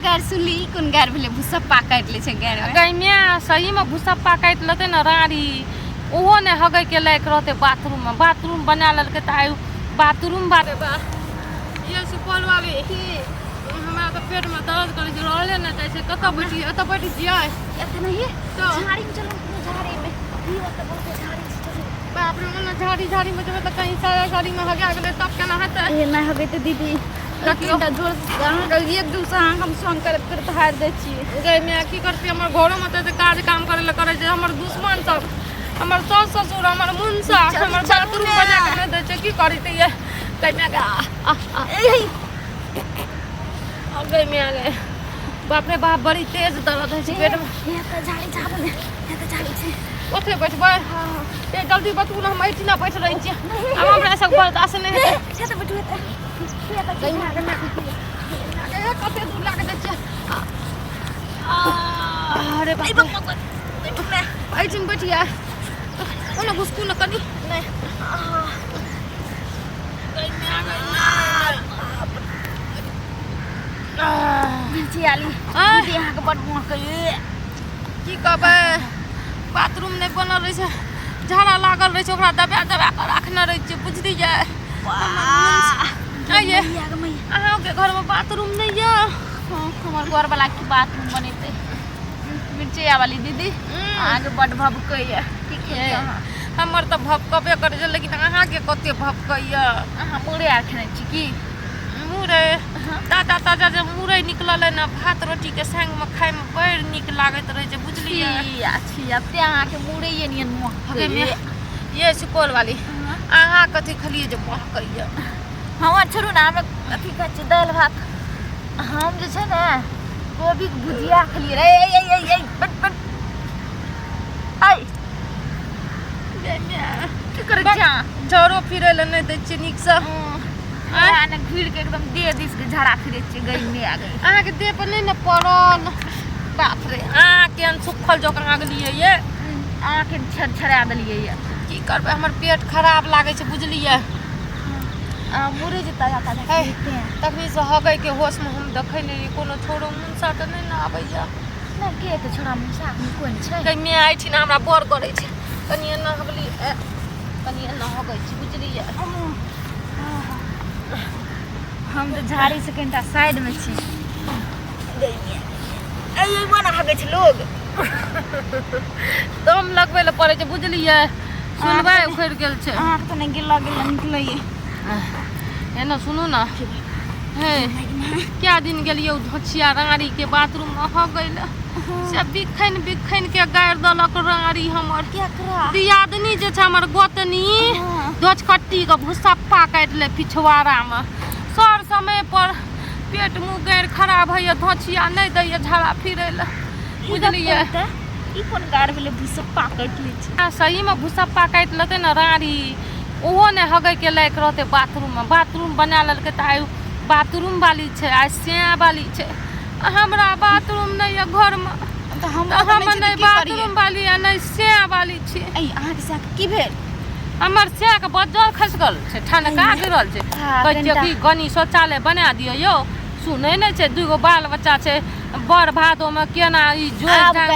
गार सुली कुन गार भेले भुसप्पा काटले छ गार गैमिया सही में भुसप्पा काट लते न रारी ओहो ने हगै के लायक रहते बाथरूम बना ललके त आयु बाथरूम बारे बा ये सुपौल वाली हमरा त पेट में दर्द करे छ रहले न जैसे कत बैठी अत बैठी जिया एत नहीं तो झाड़ी में चलो झाड़ी में ई वक्त बहुत झाड़ी से बाप रे मन झाड़ी में जब त कहीं सारा गाड़ी में हगा गेले तब केना हेतै ए नहीं हगे त दीदी लकीटा जोर अहाँ एक दूसरा हम संग करत हार दै छी गैमिया की करती हमर घरो में त काज काम करे ले करे छै हमर दुश्मन सब हमर सास ससुर हमर मुंसा हमर बाथरूम बना के दे छै की करी त ये गैमिया के गैमिया के बाप रे बाप बड़ी तेज दर्द है पेट में ये त झाड़ी झाड़ में ये त झाड़ी छै ओथे बैठबै ए जल्दी बतू ना हम ऐठी ना बैठ रही छी अब हमरा सब बर्दाश्त नहीं हेतै से त बैठू त ये त गैमिया के ना ए कते दूर लागे दे छै अरे बाप रे ऐठी में बैठिया ओना घुसकू न कनी नहीं मिर्ची आली दीदी यहाँ के बड़ मुँह कहिए की कहबै बाथरूम नहीं बनल रहे छै झाड़ा लागल रहे छै ओकरा दबा के रखने रहे छै बुझलियै आइए अहाँ के घर में बाथरूम नहीं है हमार घर वाला की बाथरूम बनेते मिर्ची वाली दीदी आगे बड़ भभकैया ठीक है हमर त भपकबे करे छै लेकिन अहाँ के कते भपकैया अहाँ मुड़े आर खेने छी की मुरै ताजा ताजा जे मुरै निकलल है ना भात रोटी के संग में खाए में बड़ निक लागत रहे छै बुझलियै अच्छी अब ते अहाँ के मुड़े ये नियन मुँह ये सुपौल वाली अहाँ कथी खलिए जे महकैया हमर छोड़ू ना हमें अथी कहै छै दालि भात हम जे छै ने गोभी के भुजिया खलिए रे ए बट आई की करे छी झरो फिरै ले नहीं दै छियै नीक से आने घुर के एकदम दे दिस के झड़ा फिरे छी गई में आ गई अहाँ के देह पर नहीं न पड़ल बाप रे अहाँ के सुखल जकाँ आ गेलियै ये अहाँ के छरछरा देलिए ये की करबै हमर पेट खराब लागे छै बुझलियै मुरे जे ताजा ताजा तखनी से हगै के होश में हम देखै नहीं कोनो छोरो मुंसा त नहीं न आबैया ना के त छोरा मुंसा कोन छै कहीं में आइठी ना हमरा बर करे छै कनी एना हगली कनी एना हगै छी बुझलियै हम तो झाड़ी से कनिटा साइड में छी ए बना हगै छै लोग दम लगबै ले पड़े छै बुझलियै सुनबै उखड़ गेल छै आँख तो नहीं गिला गिला निकलैए एना सुनू ना हे क्या दिन गेलियै धोछिया रारी के बाथरूम में हगै ले से बिखैन के गारि देलक रारी हमर क्या करा दियादनी जे छै हमर गोतनी धोचखट्टी के भुसप्पा काटि ले पिछवाड़ा में सर समय पर पेट मुँह गारि खराब है धोछिया नहीं दैया झाड़ा फिरे ले बुझलियै ई कोन गार भेले भुसप्पा काटि ले छै सही में भुसप्पा काटि लेते न रारी ओहो ने हगै के लायक रहते बाथरूम बना ललके त आयु बाथरूम वाली छै आ स्या वाली छै हमरा बाथरूम नहीं है घर में त हम नहीं बाथरूम वाली है नहीं स्या वाली छै ए अहाँ के साथ की भेल हमर स्या के बज्जर खसगल छै ठनका गिरल छै कहै छै कि गनी शौचालय बना दियो यो सुनै नहीं छै दुगो बाल बच्चा छै बड़ भादो में केना ई जोर जाय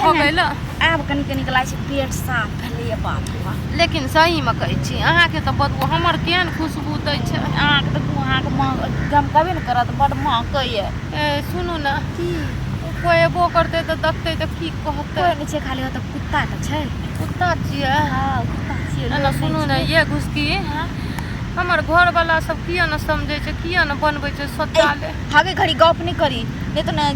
हगै ल आब कनी कनी के लागे छै पेट साफ भेलै बाप रे लेकिन सही में कहै छी अहाँ के त बदबू हमर केहन खुशबू दै छै अहाँ के त अहाँ के मां गम कबे न करत बड़ महकैया ए सुनू ना की कोई एबो करते त देखते त की कहते कोई नहीं छै खाली त कुत्ता त छै कुत्ता छियै हां कुत्ता छियै ना सुनू ना ये घुसकी हमर घर वाला सब किया न समझे छै किया न बनबै छै शौचालय हगे घड़ी गप नहीं करी नहीं तो ना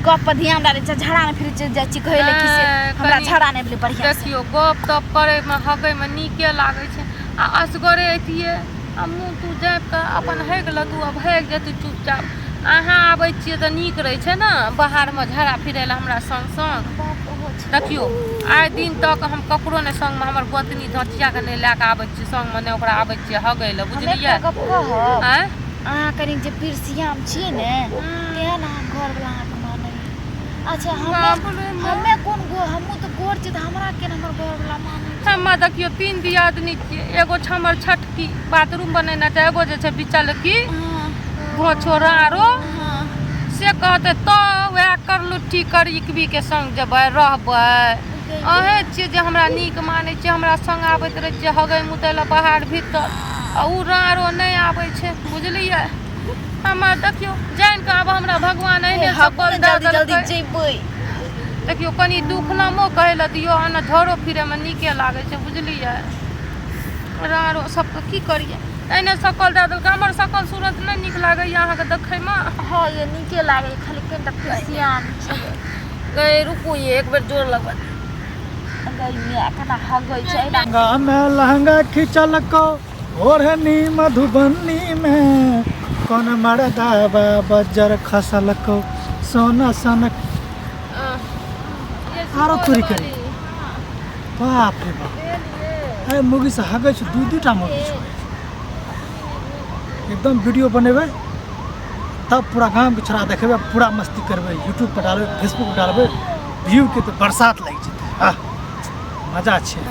गप पर ध्यान डाले छै झड़ा में फिर जाय छी कहै ले कि से हमरा झड़ा नहीं भेले बढ़िया देखियो गप तप करे में हगै में नीके लागे छै आ असगरे एतिए आ मुंह तू जाप के अपन हेग ल तू अब हेग जेतू चुपचाप अहाँ आबै छियै त नीक रहे छै ना बाहर में झड़ा फिरे ले हमरा संग देखियो आइ दिन तक हम ककरो ने संग में हमर गोतनी धोचिया के नहीं लेके आबै छी संग में ने ओकरा आबै छी हगै ले बुझलियै हैं अहाँ कनी जे पिरसियाम छियै ने केहन अहाँ घर वाला अहाँ के मानै अच्छा हमे कोन गो हमहु त गोर छी त हमरा केन हमर घर वाला मानै हम देखियो 3 दियादनी छियै एगो हमर छटकी बाथरूम बनेना छै एगो जे छै बिचल की छोरा आरो से कहते तो वह कर लुट्ठी कर इकबी के संग जबै रहबै अहे छियै जे हमरा नीक मानै छै हमरा संग आबैत रहै छै हगै मुतै लए बाहर भीतर आ उ रारो नहि आबै छै बुझलियै हमर देखियो जानि कऽ आब हमरा भगवान एहने सकल दऽ देलकै जेबै देखियो कनी दुख नामो कहै लए दियौ आ झरो फिरैमे नीके लागै छै बुझलियै रारो सबके की करियै एहने सकल दऽ देलकै हमर सकल सूरत नहि नीक लागैए अहाँके देखैमे हाँ ये नीके लागे खाली कनिटा पिरसियाम छै गए रुकू ये एक बेर जोर लगबा गइमे केना हगै छै लहंगा में लहंगा खिंचल को ओढ़नी मधुबनी में कौन मर्दावा बजर खसल को सोना सन आरो चोरी करी बाप रे बाप अरे मुगी से हगै छै दू-दूटा मुगी छै एकदम वीडियो बनेबै तब पूरा गाँव के छोड़ा देखेबै पूरा मस्ती करबै यूट्यूब पर डालबै फेसबुक पर डालबै व्यू के तो बरसात लागि जेतै मजा छै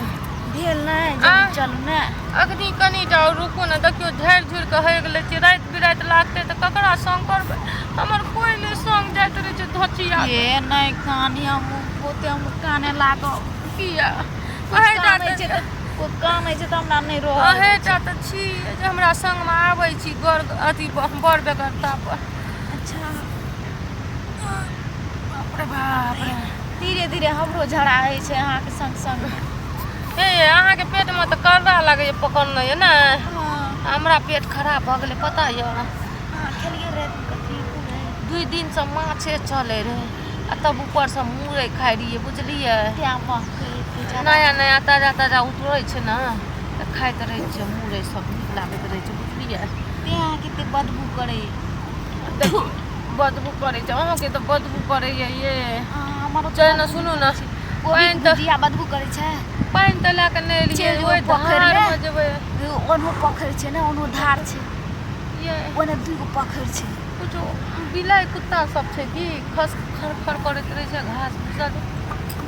भेल नहि चलू ने अखनी कनी जाओ रुकू ने देखियो झाड़ि झुड़ि कऽ हगि लै छियै राति बिराति लागतै तऽ ककरा संग करबै हमर कोई नहि संग जाइत रहै छै धोचिया ये नहि कानी हम पोते हम काने लागब किया अहे जाने छै तऽ ओ काम छै तऽ हमरा नहि रहल अहे टा तऽ छी जे हमरा संगमे आबै छी गर अथी बड़ बेगरता पर अच्छा बाप रे बाप रे धीरे धीरे हमरो झड़ा होइ छै अहाँके संग संग हे अहाँके पेटमे तऽ कर्रा लागैए पकड़ने यऽ ने हाँ हमरा पेट खराब भऽ गेलै पता यऽ खेलिए राति कथी 2 दिनसँ माछे चलै रहै आ तब ऊपरसँ मुरइ खाइ रहियै बुझलियै नया नया ताजा ताजा उतरै छै ने तऽ खाइत रहै छियै मुरइ सब नीक लागैत रहै छै बुझलियै तेँ कते बदबू करे देखियौ बदबू करै छै अहाँके तऽ बदबू करैए ये हमरो चल ने सुनू ने पानि तऽ जिया बदबू करे छै पानि तऽ लए कऽ नहि एलियै चलि ओहि पोखरिमे। धारमे जेबै ओनो पोखरि छै ने ओनो धार छै ये ओने 2 गो पोखरि छै कुछो बिलाइ कुत्ता सब छै कि खस खर खर करैत रहै छै घास भूसा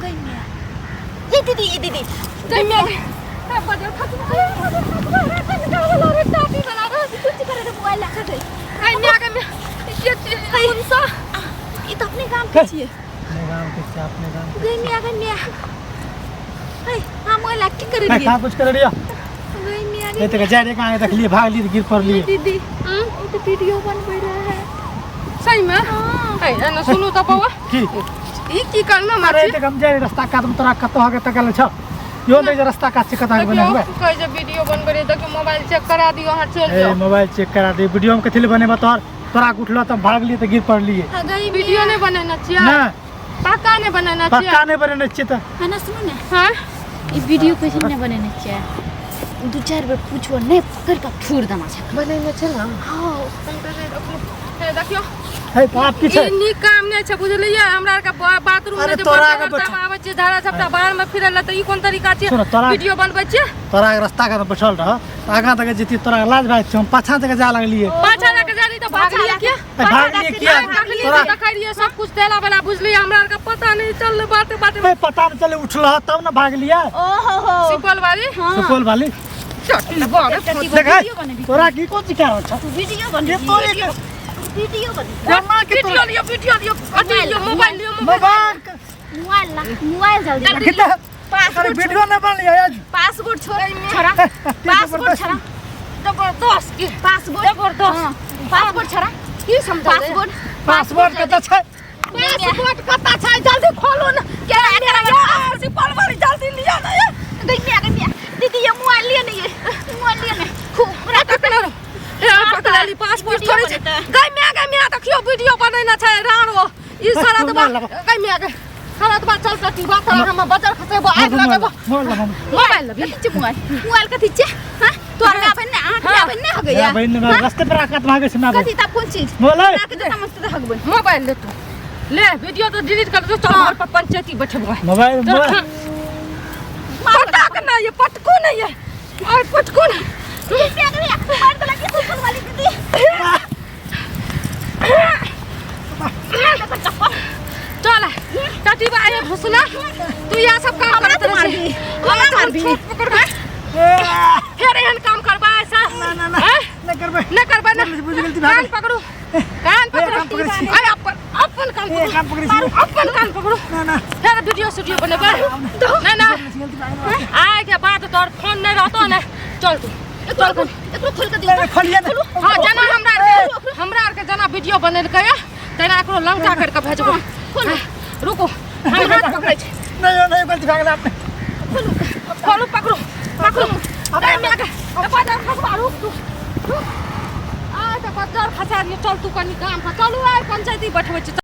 गइमे ये दीदी गइमे ई त अपने काम के छियै अपने गाँव के छै अपने गाँव गइमे हे हम ओला की करे के दिए खा कुछ कर लिया गइमे ये तक जा रे कहां देख लिए भाग लिए गिर पड़ लिए दीदी वो तो वीडियो बनबै रहा है सही में है ना सुनू तो बाबा की ई की करना अरे मारे तक हम जा रास्ता काट में तोरा कतो हगे तकल छ यो नहीं रास्ता काट से कता बने हुए कह जे वीडियो बनबै रे देखियो मोबाइल चेक करा दियो हां चल ए जाओ मोबाइल चेक करा दे वीडियो में कथि ले बने तोर तोरा उठलो त भाग लिए त गिर पड़ लिए गइमे वीडियो नहीं बनाना चाहिए ना पक्का नहीं बनाना चाहिए पक्का नहीं बने छ त है ना सुनो ना हां ई वीडियो कैसे नहीं बनाने चाहिए 2-4 बार पूछो नहीं पकड़ का छोड़ देना चाहिए बनाना छै ना हां हम तो हे देखियो है तो आप की छै ई नी काम नहीं छै बुझलियै हमरा के बाथरूम अरे में जे तोरा बच्चा के बच्चा- आबै छै धारा छपटा बाहर में फिरल त ई कोन तरीका छै सुनो, तोरा- वीडियो बनबै छै तोरा रास्ता का बैठल रह आगा तक जेती तोरा लाज भाई हम पाछा तक जा लगलिए पाछा लगे जानी तो भाग लिया क्या भाग लिए किया देखलिए तोरा देखै रहिए सब कुछ तेला बना बुझलिए हमरा के पता नहीं चलले बाते बाते पे पता न चले उठल तब न भाग लिया ओ हो सिपल वाली सुपौल वाली चट्टी बारे देख तोरा की कोन सिखा छ वीडियो बन ये तोरे के वीडियो बन जमा के वीडियो लियो अथी लियो मोबाइल लियो मोबाइल मोबाइल जल्दी कितना अरे वीडियो न बन लिया आज पासपोर्ट छोड़ा पासपोर्ट छोड़ा जबरदस्त की पासपोर्ट जबरदस्त पासपोर्ट छोड़ा की समझा पासपोर्ट कत छै पासपोर्ट कता छै जल्दी खोलो ना क्या यार सिपल वाली जल्दी लिया ना ये गइमे दीदी ये मोबाइल लिए नहीं खूब रख पकड़ली पासपोर्ट थोड़ी छै गइमे देखियो वीडियो बनैना छै राणो ई सारा दबा गइमे सारा दबा चल कटी बात हम बजार खसेबो आग लगेबो मोबाइल लबी मोबाइल कथी छै हां तोरा आबे ने आबे ने हो गया बहन रास्ते पर आकत भागे से ना कथी ता कोन चीज बोले के तो मस्त हगबन मोबाइल ले तू ले वीडियो तो डिलीट कर दो चल घर पर पंचायती बैठबो मोबाइल पटक ना ये पटको नहीं है और पटको नहीं मार तो लगी सुपल वाली दीदी चल टटी बाए भसना तू यहाँ सब काम करत रही हमरा मार भी पकड़ बे फिर एहन काम करबा ऐसा ना ना ना हैं? ना करबे न करबा ना बुझ गेलती कान भागे पकड़ू कान पकड़ो कान पकड़े छी। अरे अपन कान ए, कान पकड़े छी। मारू, अपन कान पकड़ो ना ना फिर वीडियो स्टूडियो बनेबे नहीं ना आए के बाद तोर फोन नहीं रहतो ने चल तू चल एकरो खोल के दियो खोलिए ना हां जना हमरा आर के जना वीडियो बनेलकै तेना एकरो लंका कर के भेजबो रुको हम हाथ पकड़ै छी नहीं गलती भए गेल आपने खोलू पकड़ो पकड़ो अरे मैं के बाजार खसबा रुक तू आ त बाजार खसा चल तू कनी काम पर चलू आइ पंचायती बैठबै छी